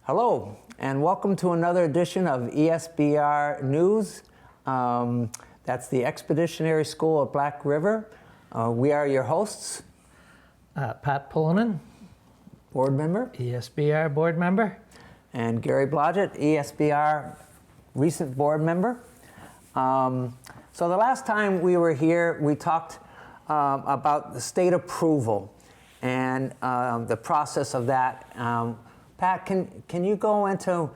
Hello, and welcome to another edition of ESBR News. That's the Expeditionary School of Black River. We are your hosts. Pat Pullinen, Board member. ESBR board member. And Gary Blodgett, ESBR recent board member. So the last time we were here, we talked about the state approval and the process of that. Pat, can you go into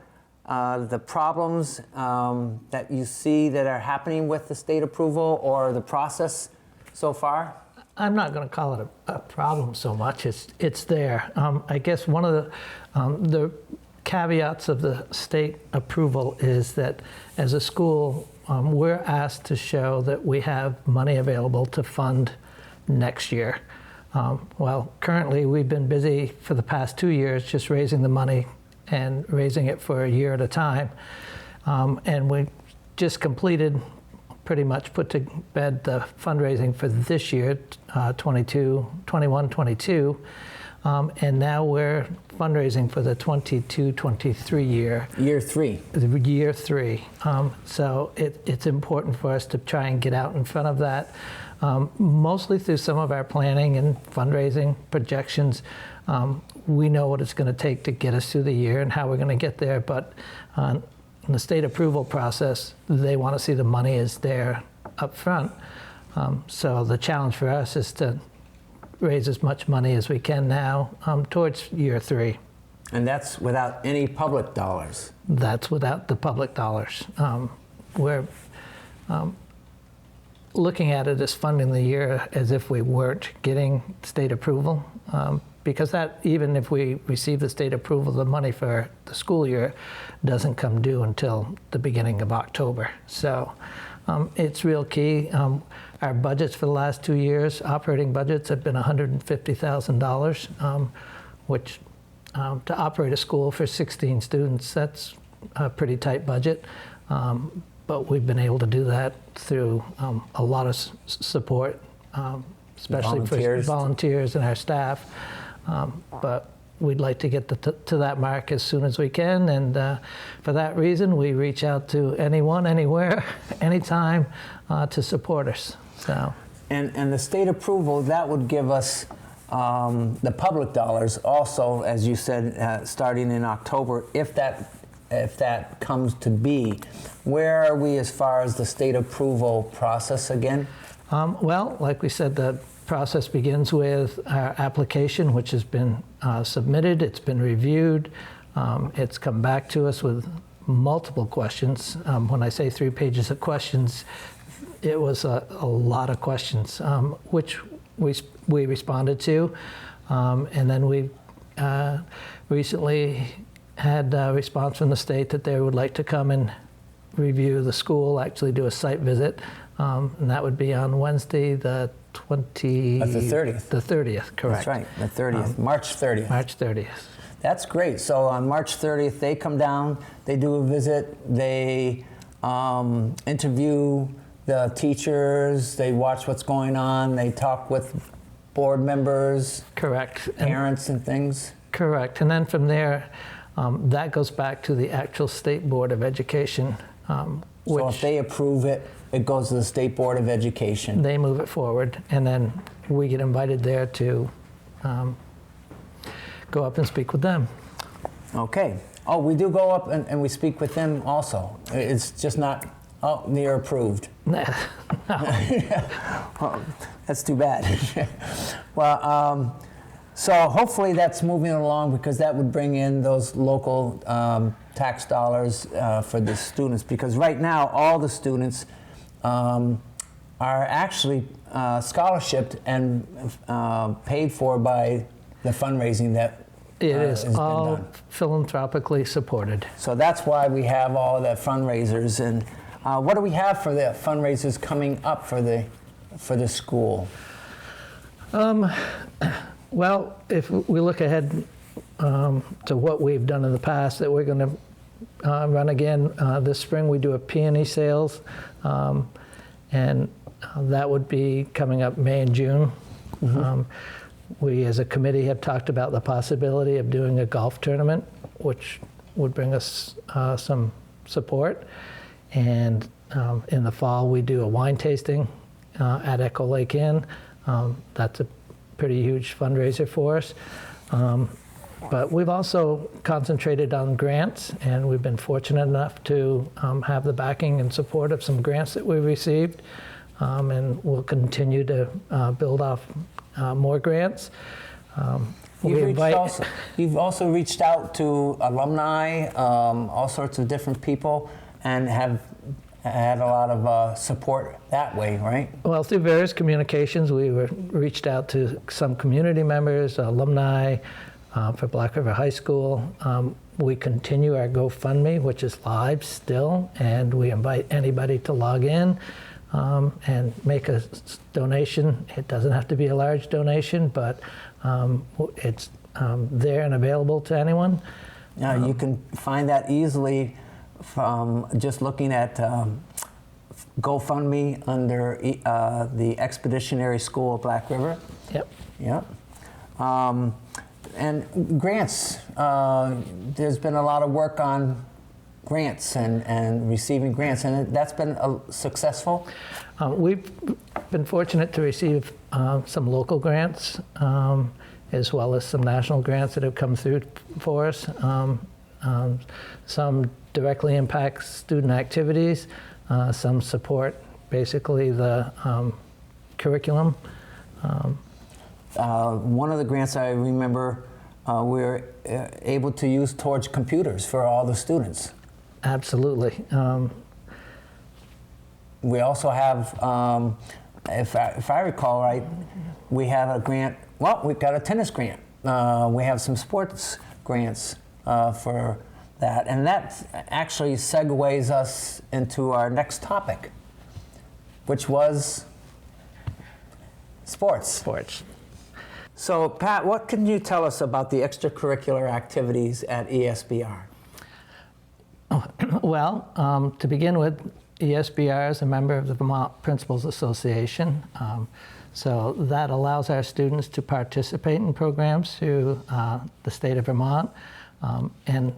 the problems that you see that are happening with the state approval or the process so far? I'm not going to call it a problem so much. It's there. I guess one of the caveats of the state approval is that as a school, we're asked to show that we have money available to fund next year. Well, currently we've been busy for the past 2 years just raising the money and raising it for a year at a time. And we just completed, pretty much put to bed the fundraising for this year, 21-22. And now we're fundraising for the 22-23 year. Year three. Year three. So it's important for us to try and get out in front of that. Mostly through some of our planning and fundraising projections. We know what it's going to take to get us through the year and how we're going to get there, but in the state approval process, they want to see the money is there up front. So the challenge for us is to raise as much money as we can now towards year three. And that's without any public dollars? That's without the public dollars. We're looking at it as funding the year as if we weren't getting state approval, because that, even if we receive the state approval, the money for the school year doesn't come due until the beginning of October. So it's real key. Our budgets for the last 2 years, operating budgets, have been $150,000, which to operate a school for 16 students, that's a pretty tight budget. But we've been able to do that through a lot of support, especially for volunteers and our staff. But we'd like to get to that mark as soon as we can. And for that reason, we reach out to anyone, anywhere, anytime to support us. So. And the state approval, that would give us the public dollars also, as you said, starting in October, if that comes to be. Where are we as far as the state approval process again? Well, like we said, the process begins with our application, which has been submitted. It's been reviewed. It's come back to us with multiple questions. When I say 3 pages of questions, it was a lot of questions, which we responded to. And then we recently had a response from the state that they would like to come and review the school, actually do a site visit, and that would be on Wednesday, the 30th. The 30th, correct. That's right, the 30th, March 30th. March 30th. That's great. So on March 30th, they come down, they do a visit, they interview the teachers, they watch what's going on, they talk with board members, correct, parents and things. Correct, and then from there, that goes back to the actual State Board of Education. So if they approve it, it goes to the State Board of Education. They move it forward, and then we get invited there to go up and speak with them. Okay. Oh, we do go up and we speak with them also. It's just not, oh, they're approved. No. Oh, that's too bad. Well, so hopefully that's moving along, because that would bring in those local tax dollars for the students, because right now all the students are actually scholarshiped and paid for by the fundraising that it is all philanthropically supported. So that's why we have all the fundraisers. And what do we have for the fundraisers coming up for the school? Well, if we look ahead to what we've done in the past, that we're going to run again this spring, we do a peony sales, and that would be coming up May and June. Mm-hmm. We as a committee have talked about the possibility of doing a golf tournament, which would bring us some support. And in the fall, we do a wine tasting at Echo Lake Inn. That's a pretty huge fundraiser for us. But we've also concentrated on grants, and we've been fortunate enough to have the backing and support of some grants that we received, and we'll continue to build off more grants. You've also reached out to alumni, all sorts of different people, and have had a lot of support that way, right? Well, through various communications, we reached out to some community members, alumni for Black River High School. We continue our GoFundMe, which is live still, and we invite anybody to log in and make a donation. It doesn't have to be a large donation, but it's there and available to anyone. You can find that easily from just looking at GoFundMe under the Expeditionary School of Black River. Yep. Yep. And grants. There's been a lot of work on grants and receiving grants, and that's been successful. We've been fortunate to receive some local grants, as well as some national grants that have come through for us. Some directly impact student activities, some support basically the curriculum. One of the grants I remember we were able to use towards computers for all the students. Absolutely. We also have, if I recall right, we have a grant, well, we've got a tennis grant. We have some sports grants for that, and that actually segues us into our next topic, which was sports. Sports. So, Pat, what can you tell us about the extracurricular activities at ESBR? Well, to begin with, ESBR is a member of the Vermont Principals Association. So that allows our students to participate in programs through the state of Vermont. And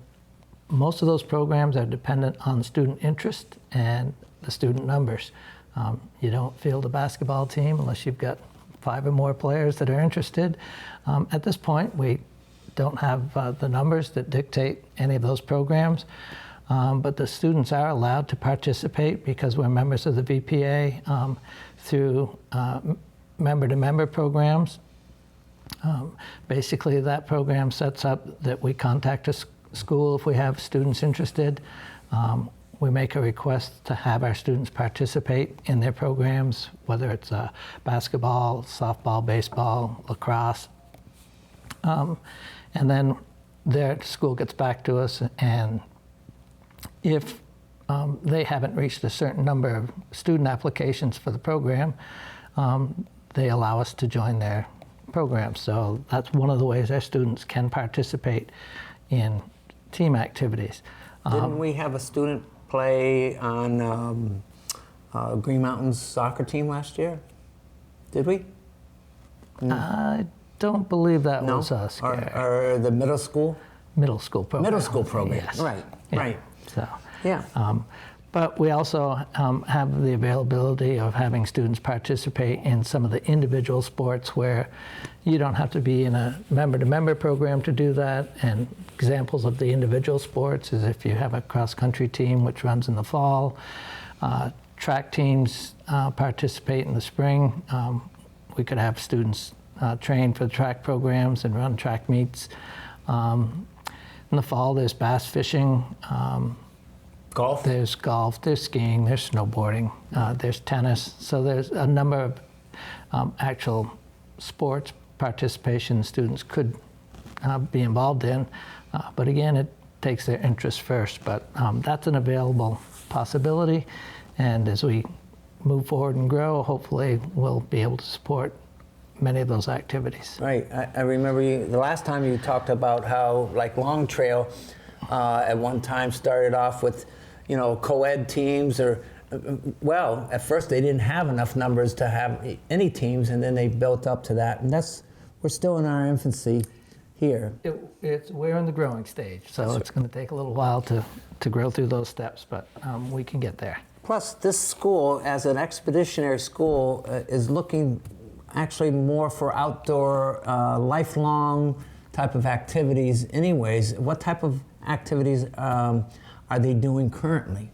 most of those programs are dependent on student interest and the student numbers. You don't field a basketball team unless you've got 5 or more players that are interested. At this point, we don't have the numbers that dictate any of those programs, but the students are allowed to participate because we're members of the VPA through member-to-member programs. Basically, that program sets up that we contact a school if we have students interested. We make a request to have our students participate in their programs, whether it's basketball, softball, baseball, lacrosse. And then their school gets back to us, and if they haven't reached a certain number of student applications for the program, they allow us to join their program. So that's one of the ways our students can participate in team activities. Didn't we have a student play on Green Mountain's soccer team last year? Did we? I don't believe that was us. Or the middle school? Middle school program. Middle school program, yes. Right, Yeah. right. So, Yeah. but we also have the availability of having students participate in some of the individual sports where you don't have to be in a member-to-member program to do that. And examples of the individual sports is if you have a cross-country team which runs in the fall, track teams participate in the spring. We could have students train for the track programs and run track meets. In the fall, there's bass fishing. Golf? There's golf, there's skiing, there's snowboarding, there's tennis. So there's a number of actual sports participation students could be involved in. But again, it takes their interest first. But that's an available possibility. And as we move forward and grow, hopefully we'll be able to support many of those activities. Right. I remember the last time you talked about how, like, Long Trail at one time started off with, co-ed teams, or, well, at first they didn't have enough numbers to have any teams, and then they built up to that. And we're still in our infancy here. We're in the growing stage, so it's going to take a little while to grow through those steps, but we can get there. Plus, this school, as an expeditionary school, is looking actually more for outdoor, lifelong type of activities anyways. What type of activities are they doing currently?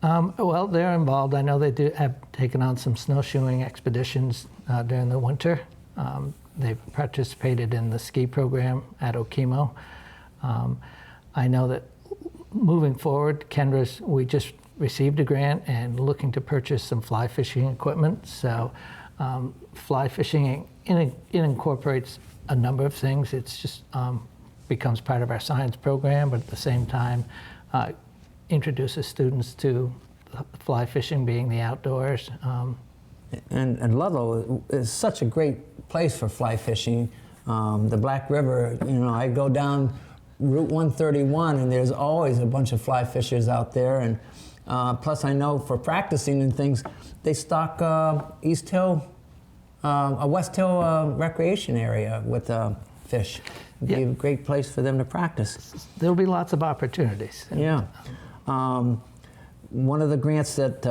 Well, they're involved. I know they have taken on some snowshoeing expeditions during the winter. They've participated in the ski program at Okemo. I know that moving forward, we just received a grant and looking to purchase some fly fishing equipment. So fly fishing, it incorporates a number of things. It's just becomes part of our science program, but at the same time introduces students to fly fishing, being the outdoors. And Ludlow is such a great place for fly fishing. The Black River, I go down Route 131 and there's always a bunch of fly fishers out there. And plus I know for practicing and things, they stock West Hill recreation area with fish. It'd be a great place for them to practice. There'll be lots of opportunities. Yeah. One of the grants that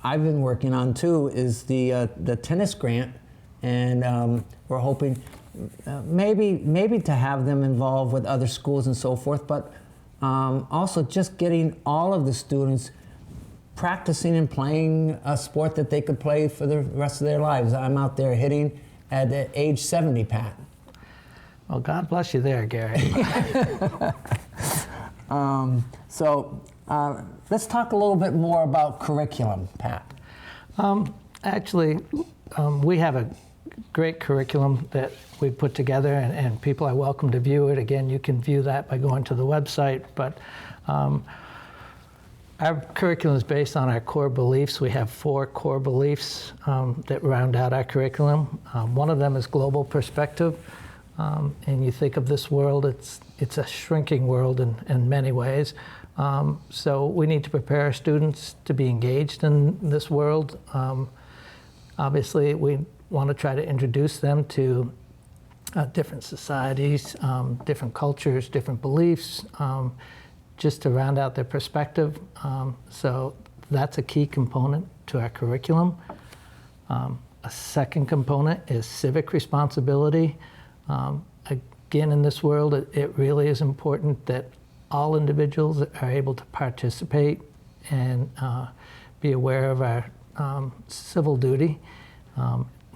I've been working on too is the tennis grant, and we're hoping maybe to have them involved with other schools and so forth, but also just getting all of the students practicing and playing a sport that they could play for the rest of their lives. I'm out there hitting at age 70, Pat. Well, God bless you there, Gary. Let's talk a little bit more about curriculum, Pat. Actually, we have a great curriculum that we put together, and people are welcome to view it. Again, you can view that by going to the website, but our curriculum is based on our core beliefs. We have 4 core beliefs that round out our curriculum. One of them is global perspective. And you think of this world, it's a shrinking world in many ways. So we need to prepare our students to be engaged in this world. Obviously, we want to try to introduce them to different societies, different cultures, different beliefs, just to round out their perspective. So that's a key component to our curriculum. A second component is civic responsibility. Again, in this world, it really is important that all individuals are able to participate and be aware of our civil duty,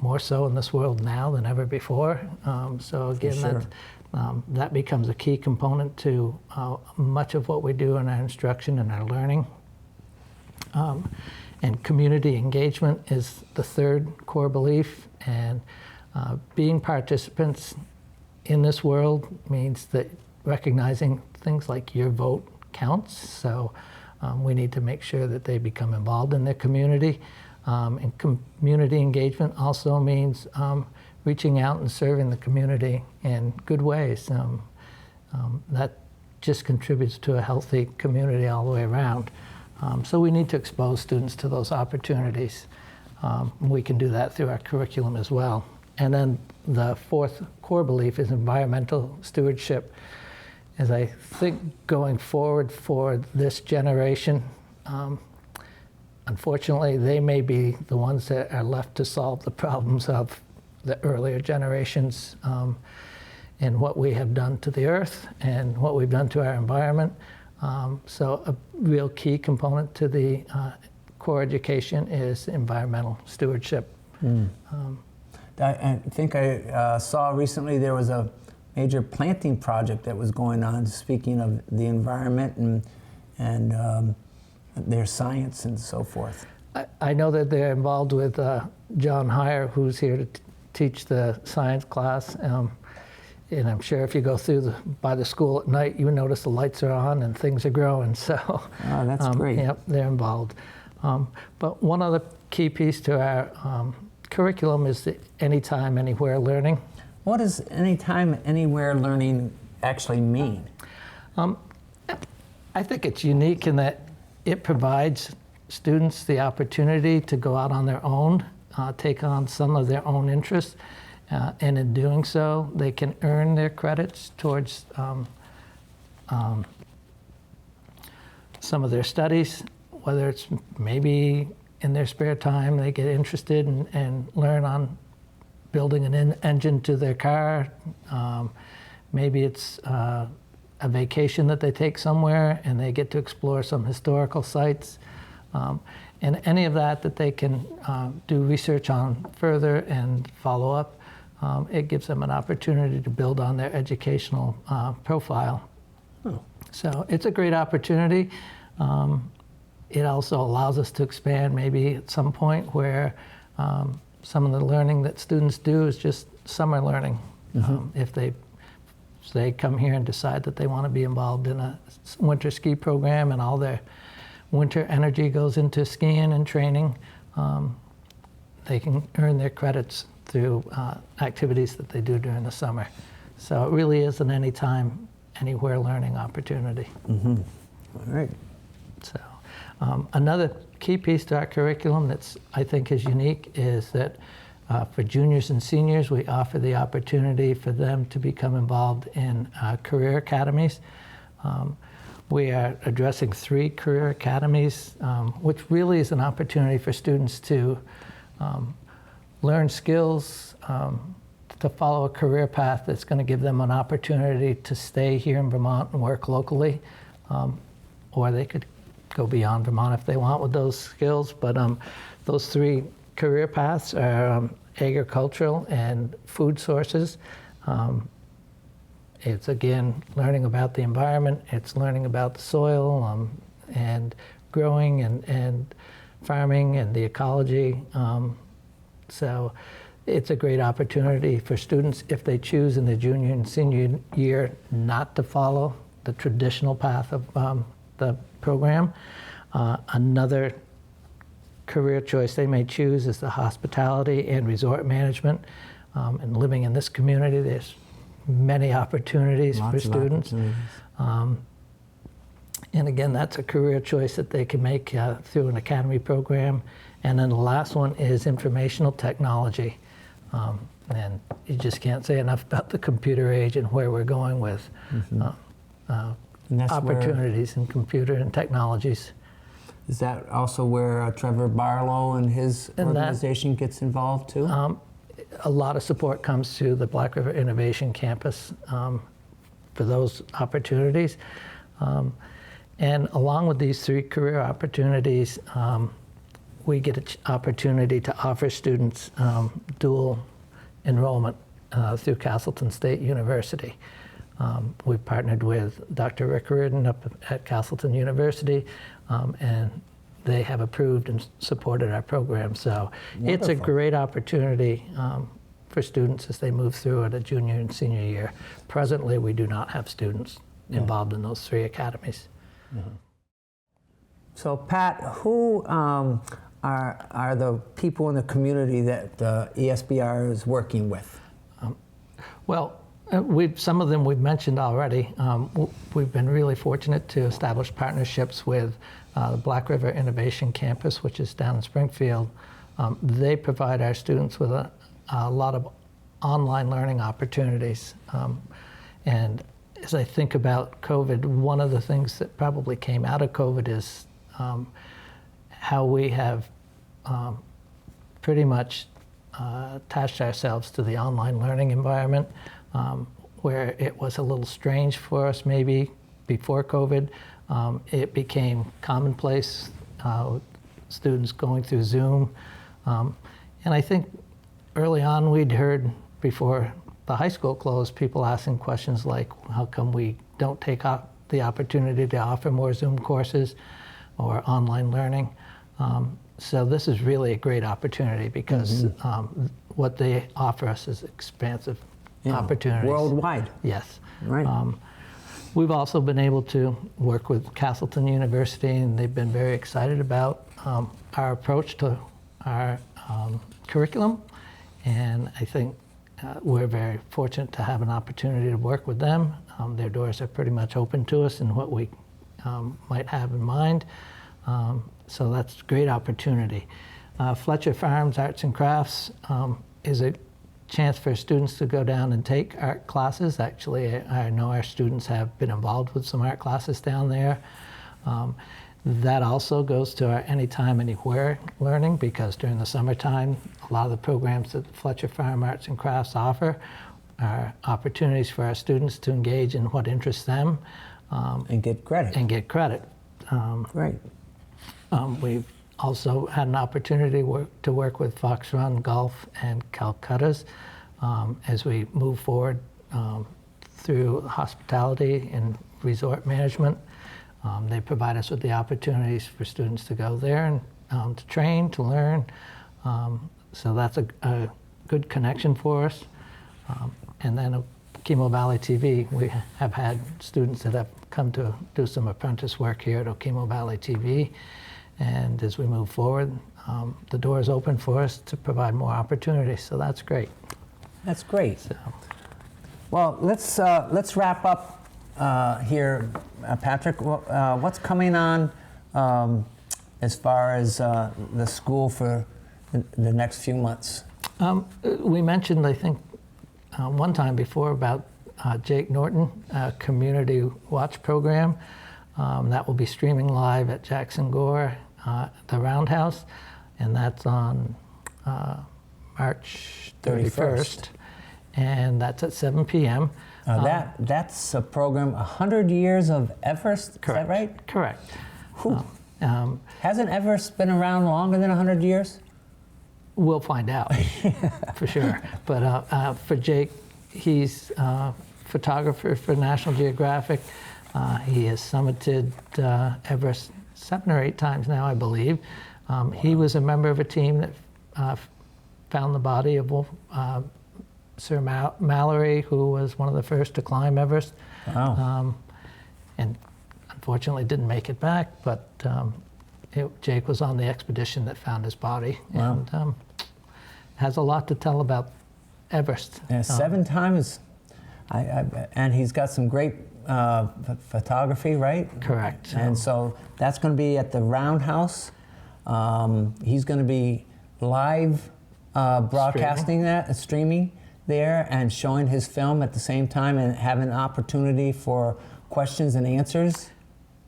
more so in this world now than ever before. So again, sure. That becomes a key component to much of what we do in our instruction and our learning. And community engagement is the third core belief, and being participants in this world means that recognizing things like your vote counts. So we need to make sure that they become involved in their community. And community engagement also means reaching out and serving the community in good ways. That just contributes to a healthy community all the way around. So we need to expose students to those opportunities. We can do that through our curriculum as well. And then the fourth core belief is environmental stewardship. As I think going forward for this generation, unfortunately, they may be the ones that are left to solve the problems of the earlier generations, and what we have done to the earth and what we've done to our environment. So a real key component to the core education is environmental stewardship. I think I saw recently there was a major planting project that was going on, speaking of the environment and their science and so forth. I know that they're involved with John Heyer, who's here to teach the science class. And I'm sure if you go by the school at night, you notice the lights are on and things are growing. So, oh, that's great. Yep, they're involved. But one other key piece to our curriculum is the anytime, anywhere learning. What does anytime, anywhere learning actually mean? I think it's unique in that it provides students the opportunity to go out on their own, take on some of their own interests, And in doing so, they can earn their credits towards some of their studies, whether it's maybe in their spare time they get interested and learn on building an engine to their car. Maybe it's a vacation that they take somewhere and they get to explore some historical sites. And any of that they can do research on further and follow up, it gives them an opportunity to build on their educational profile. Oh. So it's a great opportunity. It also allows us to expand maybe at some point where some of the learning that students do is just summer learning. If they come here and decide that they want to be involved in a winter ski program and all their winter energy goes into skiing and training, they can earn their credits through activities that they do during the summer. So it really is an anytime, anywhere learning opportunity. All right. So another key piece to our curriculum that's I think is unique is that for juniors and seniors, we offer the opportunity for them to become involved in career academies. We are addressing 3 career academies, which really is an opportunity for students to learn skills, to follow a career path that's going to give them an opportunity to stay here in Vermont and work locally, or they could go beyond Vermont if they want with those skills. But those 3 career paths are agricultural and food sources. It's again learning about the environment, it's learning about the soil and growing and farming and the ecology. So it's a great opportunity for students if they choose in the junior and senior year not to follow the traditional path of the program. Another career choice they may choose is the hospitality and resort management. And living in this community, there's many opportunities for students. And again, that's a career choice that they can make through an academy program. And then the last one is informational technology. And you just can't say enough about the computer age and where we're going with opportunities in computer and technologies. Is that also where Trevor Barlow and his organization gets involved too? A lot of support comes to the Black River Innovation Campus for those opportunities. And along with these 3 career opportunities, we get an opportunity to offer students dual enrollment through Castleton State University. We've partnered with Dr. Rick Reardon up at Castleton University, and they have approved and supported our program. So Wonderful. It's a great opportunity for students as they move through at a junior and senior year. Presently, we do not have students involved in those 3 academies. So Pat, who are the people in the community that ESBR is working with? Some of them we've mentioned already. We've been really fortunate to establish partnerships with the Black River Innovation Campus, which is down in Springfield. They provide our students with a lot of online learning opportunities. And as I think about COVID, one of the things that probably came out of COVID is how we have pretty much attached ourselves to the online learning environment, where it was a little strange for us maybe before COVID. It became commonplace, students going through Zoom. And I think early on we'd heard before the high school closed, people asking questions like, how come we don't take the opportunity to offer more Zoom courses or online learning? So this is really a great opportunity because what they offer us is expansive opportunities. Worldwide. Yes. Right. We've also been able to work with Castleton University, and they've been very excited about our approach to our curriculum. And I think we're very fortunate to have an opportunity to work with them. Their doors are pretty much open to us in what we might have in mind. So that's a great opportunity. Fletcher Farms Arts and Crafts is a chance for students to go down and take art classes. Actually, I know our students have been involved with some art classes down there. That also goes to our anytime, anywhere learning, because during the summertime, a lot of the programs that Fletcher Farm Arts and Crafts offer are opportunities for our students to engage in what interests them. And get credit. Right. We've also had an opportunity to work with Fox Run Golf and Calcutta's as we move forward through hospitality and resort management. They provide us with the opportunities for students to go there and to train, to learn. So that's a good connection for us. And then Okemo Valley TV, we have had students that have come to do some apprentice work here at Okemo Valley TV. And as we move forward, the door is open for us to provide more opportunities. So that's great. That's great. So, well, let's wrap up here, Patrick. What's coming on as far as the school for the next few months? we mentioned, I think, one time before about Jake Norton, community watch program. That will be streaming live at Jackson Gore, the Roundhouse, and that's on March 31st. And that's at 7 p.m. That's a program, 100 Years of Everest, Correct. Is that right? Correct. Hasn't Everest been around longer than 100 years? We'll find out, for sure. But for Jake, he's a photographer for National Geographic. He has summited Everest 7 or 8 times now, I believe. He was a member of a team that found the body of Sir Mallory, who was one of the first to climb Everest. Wow. And unfortunately didn't make it back, but Jake was on the expedition that found his body. Wow. And has a lot to tell about Everest. Yeah, 7 times, and he's got some great photography, right? Correct. And so that's going to be at the Roundhouse. He's going to be live broadcasting streaming there, and showing his film at the same time, and having an opportunity for questions and answers.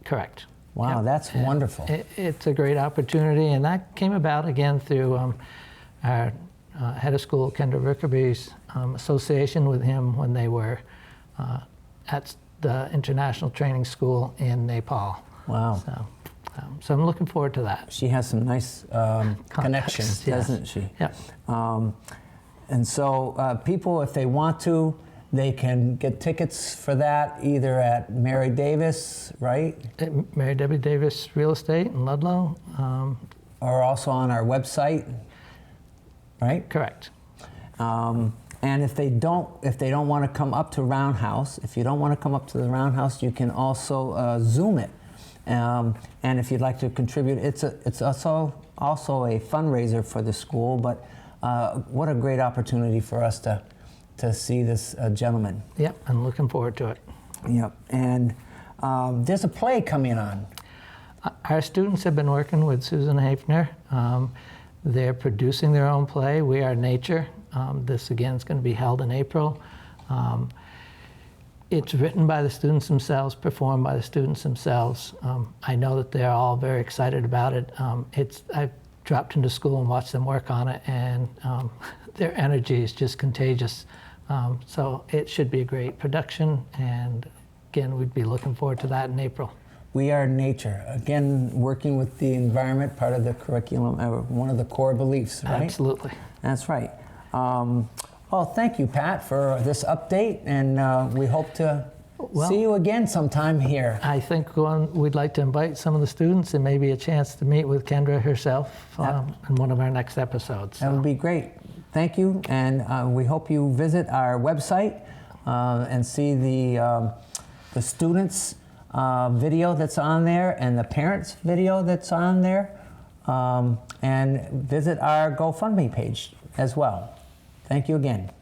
Correct. Wow, Yep. that's wonderful. It's a great opportunity, and that came about again through our head of school, Kendra Rickerby's association with him when they were at the International Training School in Nepal. Wow. So I'm looking forward to that. She has some nice connections, yes. doesn't she? Yep. And so people, if they want to, they can get tickets for that either at Mary Davis, right? Mary Debbie Davis Real Estate in Ludlow. Or also on our website, right? Correct. And if they don't want to come up to Roundhouse, if you don't want to come up to the Roundhouse, you can also Zoom it. And if you'd like to contribute, it's also a fundraiser for the school. But what a great opportunity for us to see this gentleman. Yep, I'm looking forward to it. Yep. And there's a play coming on. Our students have been working with Susan Hafner. They're producing their own play, We Are Nature. This again is going to be held in April. It's written by the students themselves, performed by the students themselves. I know that they're all very excited about it. I've dropped into school and watched them work on it, and their energy is just contagious. So it should be a great production, and again, we'd be looking forward to that in April. We Are Nature. Again, working with the environment, part of the curriculum, one of the core beliefs, right? Absolutely. That's right. Well, thank you, Pat, for this update, and we hope to see you again sometime here. I think we'd like to invite some of the students and maybe a chance to meet with Kendra herself in one of our next episodes. That would be great. Thank you, and we hope you visit our website and see the students' video that's on there and the parents' video that's on there, and visit our GoFundMe page as well. Thank you again.